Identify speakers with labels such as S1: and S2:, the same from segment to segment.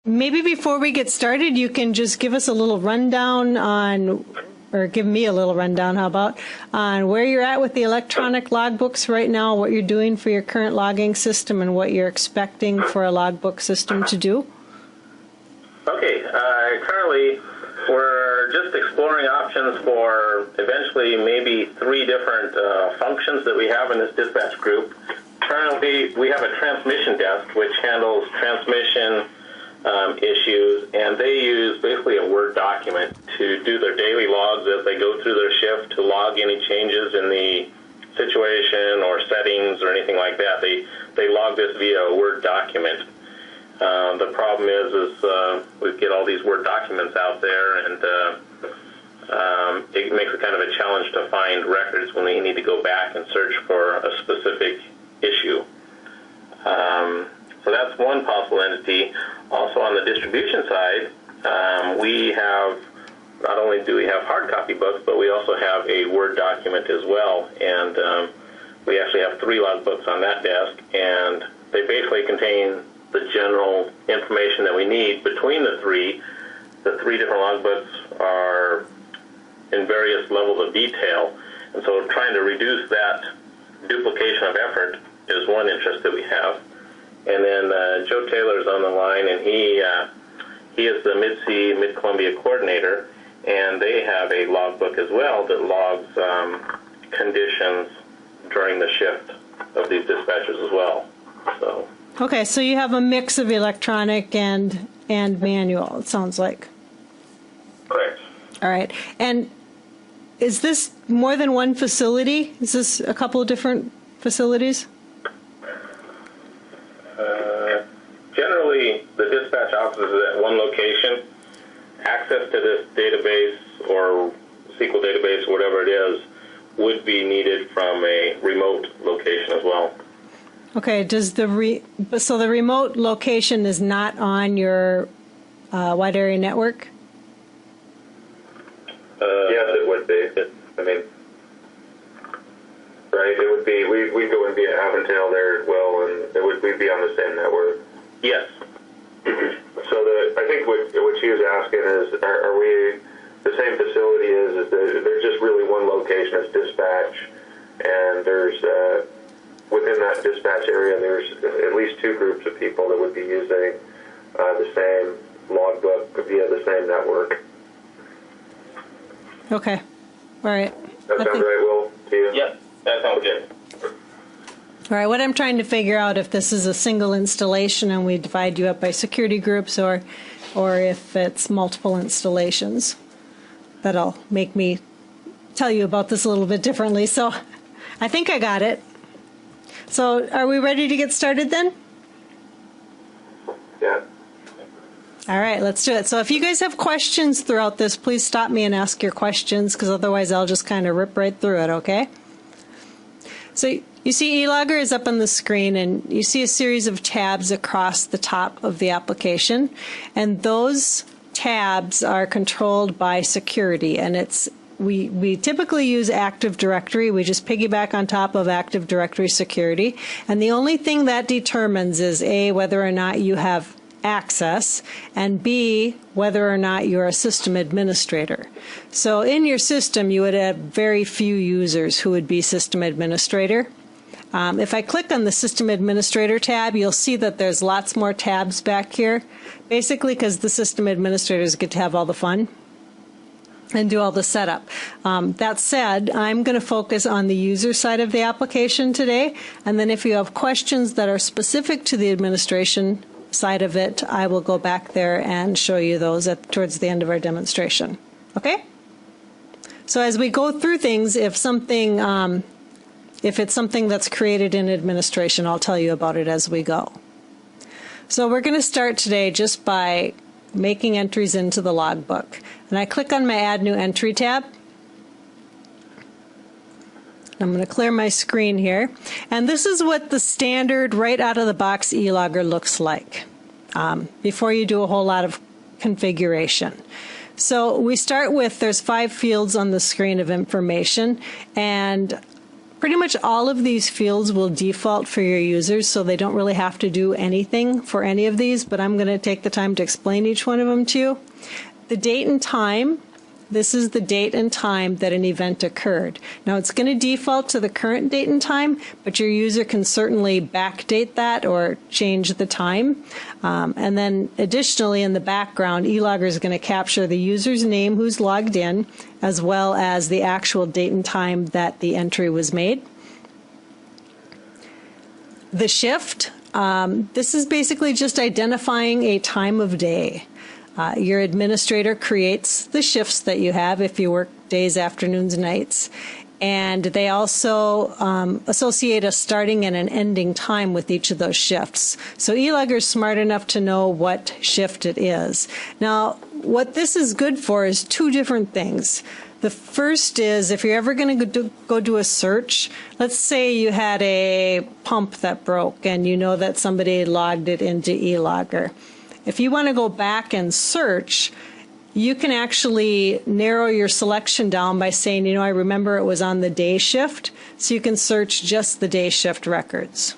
S1: Maybe before we get started, you can just give us a little rundown on, or give me a little rundown, how about, on where you're at with the electronic logbooks right now, what you're doing for your current logging system, and what you're expecting for a logbook system to do.
S2: Okay, currently we're just exploring options for eventually maybe 3 different functions that we have in this dispatch group. Currently we have a transmission desk which handles transmission issues, and they use basically a Word document to do their daily logs as they go through their shift, to log any changes in the situation or settings or anything like that. They log this via a Word document. The problem is we get all these Word documents out there, and it makes it kind of a challenge to find records when we need to go back and search for a specific issue. So that's one possible entity. Also on the distribution side, we have, not only do we have hard copy books, but we also have a Word document as well. And we actually have 3 logbooks on that desk, and they basically contain the general information that we need. Between the 3 different logbooks are in various levels of detail. And so trying to reduce that duplication of effort is one interest that we have. And then Joe Taylor's on the line, and he is the Mid-Sea, Mid-Columbia coordinator, and they have a logbook as well that logs conditions during the shift of these dispatchers as well. So.
S1: Okay, so you have a mix of electronic and manual, it sounds like.
S2: Correct.
S1: All right. And is this more than one facility? Is this a couple of different facilities?
S2: Generally, the dispatch office is at one location. Access to this database or SQL database, whatever it is, would be needed from a remote location as well.
S1: Okay. Does so the remote location is not on your wide area network?
S3: Yes, it would be. I mean, right? It would be. We go in via Aventail there as well, and we'd be on the same network.
S2: Yes.
S3: So I think what she was asking is, are we the same facility? Is there's just really one location as dispatch, and there's within that dispatch area there's at least 2 groups of people that would be using the same logbook via the same network.
S1: Okay. All right.
S3: That sounds right, Will, to you?
S2: Yes, that sounds good.
S1: All right, what I'm trying to figure out if this is a single installation and we divide you up by security groups, or if it's multiple installations. That'll make me tell you about this a little bit differently. So I think I got it. So are we ready to get started then?
S3: Yeah.
S1: All right, let's do it. So if you guys have questions throughout this, please stop me and ask your questions, because otherwise I'll just kind of rip right through it, okay? So you see eLogger is up on the screen, and you see a series of tabs across the top of the application, and those tabs are controlled by security, and we typically use Active Directory. We just piggyback on top of Active Directory security, and the only thing that determines is A, whether or not you have access, and B, whether or not you're a system administrator. So in your system, you would have very few users who would be system administrator. If I click on the System Administrator tab, you'll see that there's lots more tabs back here, basically because the system administrators get to have all the fun and do all the setup. That said, I'm going to focus on the user side of the application today, and then if you have questions that are specific to the administration side of it, I will go back there and show you those towards the end of our demonstration. Okay? So as we go through things, if it's something that's created in administration, I'll tell you about it as we go. So we're going to start today just by making entries into the logbook. And I click on my Add New Entry tab. I'm going to clear my screen here. And this is what the standard right out of the box eLogger looks like before you do a whole lot of configuration. So we start with, there's 5 fields on the screen of information, and Pretty much all of these fields will default for your users, so they don't really have to do anything for any of these, but I'm going to take the time to explain each one of them to you. The date and time, this is the date and time that an event occurred. Now it's going to default to the current date and time, but your user can certainly backdate that or change the time. And then additionally in the background, eLogger is going to capture the user's name who's logged in, as well as the actual date and time that the entry was made. The shift, this is basically just identifying a time of day. Your administrator creates the shifts that you have if you work days, afternoons, nights, and they also associate a starting and an ending time with each of those shifts. So eLogger is smart enough to know what shift it is. Now, what this is good for is two different things. The first is if you're ever going to go do a search, let's say you had a pump that broke and you know that somebody logged it into eLogger. If you want to go back and search, you can actually narrow your selection down by saying, I remember it was on the day shift, so you can search just the day shift records.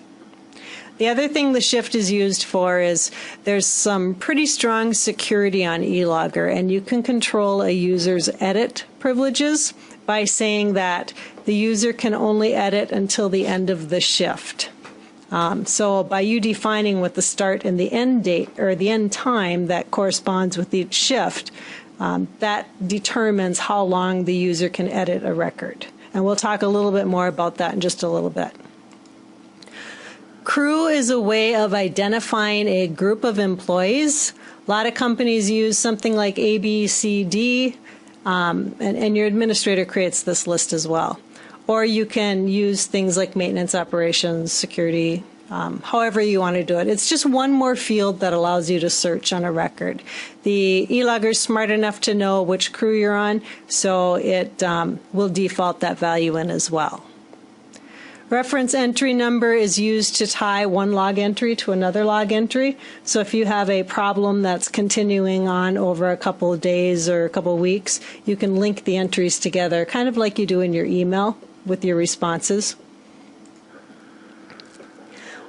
S1: The other thing the shift is used for is there's some pretty strong security on eLogger, and you can control a user's edit privileges by saying that the user can only edit until the end of the shift. So by you defining what the start and the end date or the end time that corresponds with each shift, that determines how long the user can edit a record. And we'll talk a little bit more about that in just a little bit. Crew is a way of identifying a group of employees. A lot of companies use something like A, B, C, D, and your administrator creates this list as well. Or you can use things like maintenance operations, security, however you want to do it. It's just one more field that allows you to search on a record. The eLogger is smart enough to know which crew you're on, so it will default that value in as well. Reference entry number is used to tie one log entry to another log entry. So if you have a problem that's continuing on over a couple of days or a couple of weeks, you can link the entries together, kind of like you do in your email with your responses.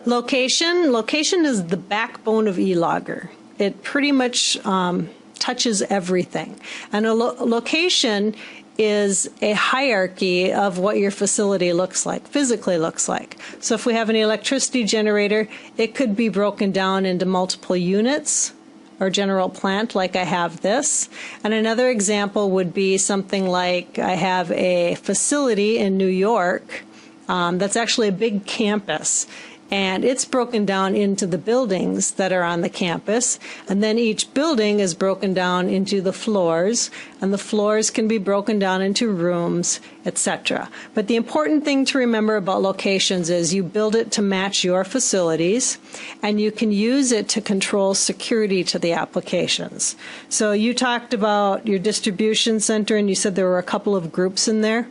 S1: Location is the backbone of eLogger. It pretty much touches everything. And a location is a hierarchy of what your facility looks like, physically looks like. So if we have an electricity generator, it could be broken down into multiple units or general plant like I have this. And another example would be something like I have a facility in New York that's actually a big campus. And it's broken down into the buildings that are on the campus. And then each building is broken down into the floors. And the floors can be broken down into rooms, etc. But the important thing to remember about locations is you build it to match your facilities. And you can use it to control security to the applications. So you talked about your distribution center and you said there were a couple of groups in there.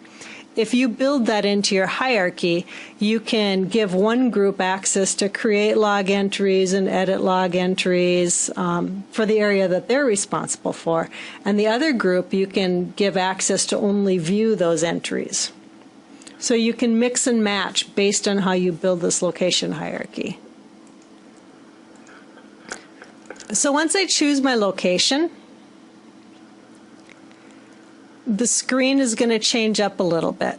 S1: If you build that into your hierarchy, you can give one group access to create log entries and edit log entries for the area that they're responsible for. And the other group, you can give access to only view those entries. So you can mix and match based on how you build this location hierarchy. So once I choose my location, the screen is going to change up a little bit.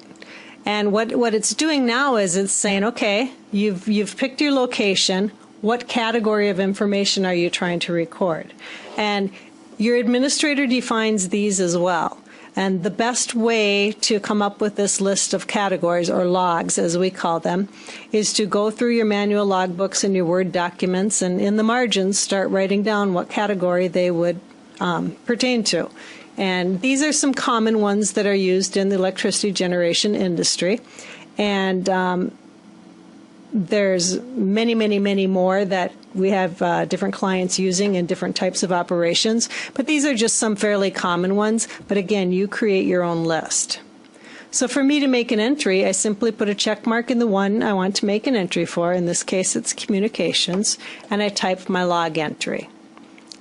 S1: And what it's doing now is it's saying, okay, you've picked your location. What category of information are you trying to record? And your administrator defines these as well. And the best way to come up with this list of categories, or logs as we call them, is to go through your manual logbooks and your Word documents and in the margins start writing down what category they would pertain to. And these are some common ones that are used in the electricity generation industry. And there's many, many, many more that we have different clients using in different types of operations. But these are just some fairly common ones. But again, you create your own list. So for me to make an entry, I simply put a check mark in the one I want to make an entry for. In this case, it's communications. And I type my log entry.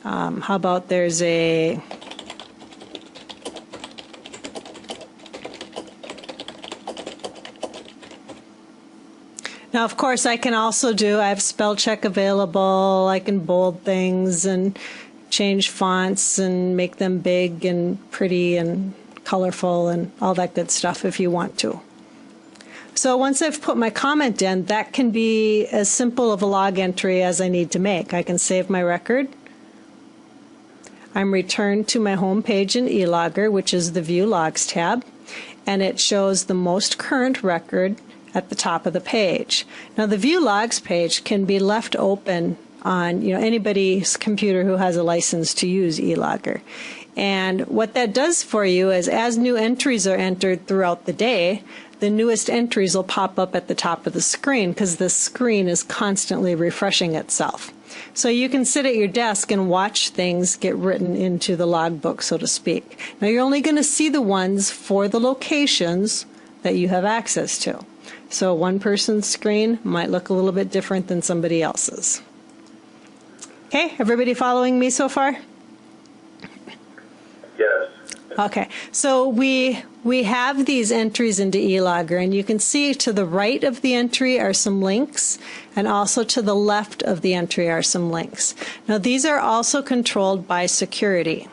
S1: How about there's a... Now, of course, I have spell check available. I can bold things and change fonts and make them big and pretty and colorful and all that good stuff if you want to. So once I've put my comment in, that can be as simple of a log entry as I need to make. I can save my record. I'm returned to my home page in eLogger, which is the View Logs tab, and it shows the most current record at the top of the page. Now the View Logs page can be left open on anybody's computer who has a license to use eLogger. And what that does for you is as new entries are entered throughout the day, the newest entries will pop up at the top of the screen because the screen is constantly refreshing itself. So you can sit at your desk and watch things get written into the logbook, so to speak. Now you're only going to see the ones for the locations that you have access to. So one person's screen might look a little bit different than somebody else's. Okay, everybody following me so far?
S3: Yes.
S1: Okay, so we have these entries into eLogger, and you can see to the right of the entry are some links, and also to the left of the entry are some links. Now these are also controlled by security.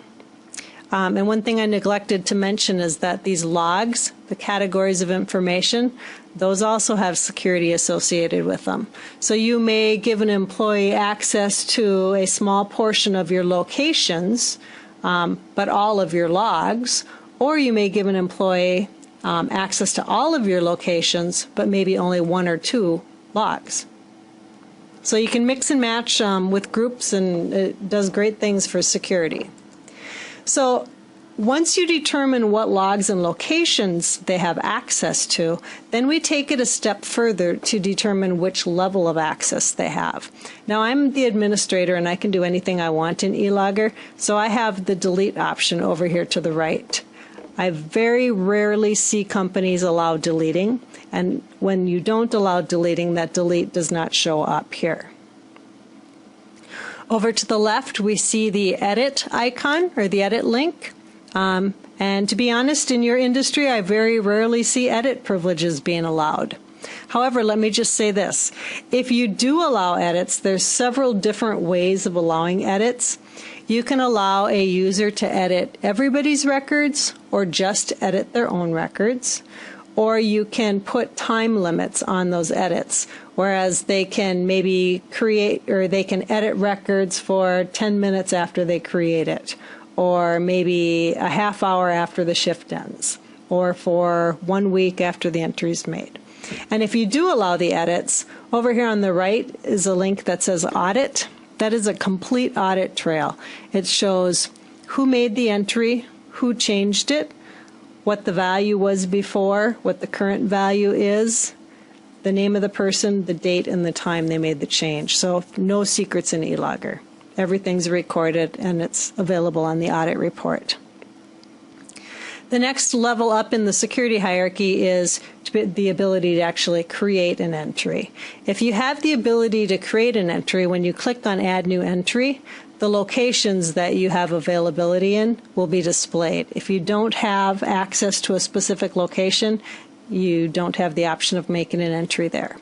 S1: And one thing I neglected to mention is that these logs, the categories of information, those also have security associated with them. So you may give an employee access to a small portion of your locations, but all of your logs, or you may give an employee access to all of your locations, but maybe only one or two logs. So you can mix and match with groups, and it does great things for security. So once you determine what logs and locations they have access to, then we take it a step further to determine which level of access they have. Now I'm the administrator and I can do anything I want in eLogger, so I have the delete option over here to the right. I very rarely see companies allow deleting, and when you don't allow deleting, that delete does not show up here. Over to the left, we see the edit icon or the edit link. And to be honest, in your industry, I very rarely see edit privileges being allowed. However, let me just say this. If you do allow edits, there's several different ways of allowing edits. You can allow a user to edit everybody's records or just edit their own records. Or you can put time limits on those edits, whereas they can maybe create or they can edit records for 10 minutes after they create it, or maybe a half hour after the shift ends, or for 1 week after the entry is made. And if you do allow the edits, over here on the right is a link that says audit. That is a complete audit trail. It shows who made the entry, who changed it, what the value was before, what the current value is, the name of the person, the date, and the time they made the change. So no secrets in eLogger. Everything's recorded and it's available on the audit report. The next level up in the security hierarchy is the ability to actually create an entry. If you have the ability to create an entry, when you click on Add New Entry, the locations that you have availability in will be displayed. If you don't have access to a specific location, you don't have the option of making an entry there.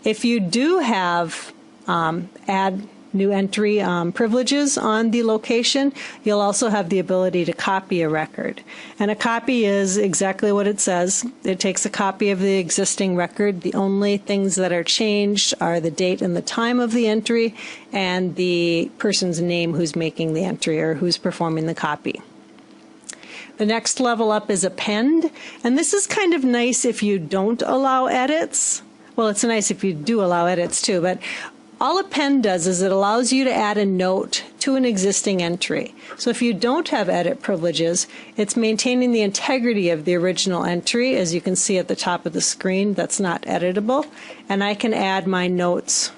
S1: If you do have Add New Entry privileges on the location, you'll also have the ability to copy a record. And a copy is exactly what it says. It takes a copy of the existing record. The only things that are changed are the date and the time of the entry and the person's name who's making the entry or who's performing the copy. The next level up is append, and this is kind of nice if you don't allow edits. Well, it's nice if you do allow edits too, but all append does is it allows you to add a note to an existing entry. So if you don't have edit privileges, it's maintaining the integrity of the original entry, as you can see at the top of the screen. That's not editable. And I can add my notes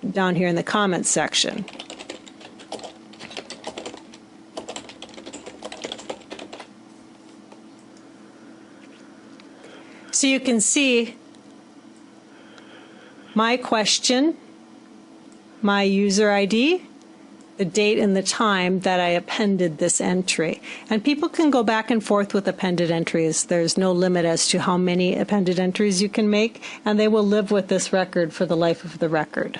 S1: down here in the comments section. So you can see my question, my user ID, the date and the time that I appended this entry. And people can go back and forth with appended entries. There's no limit as to how many appended entries you can make, and they will live with this record for the life of the record.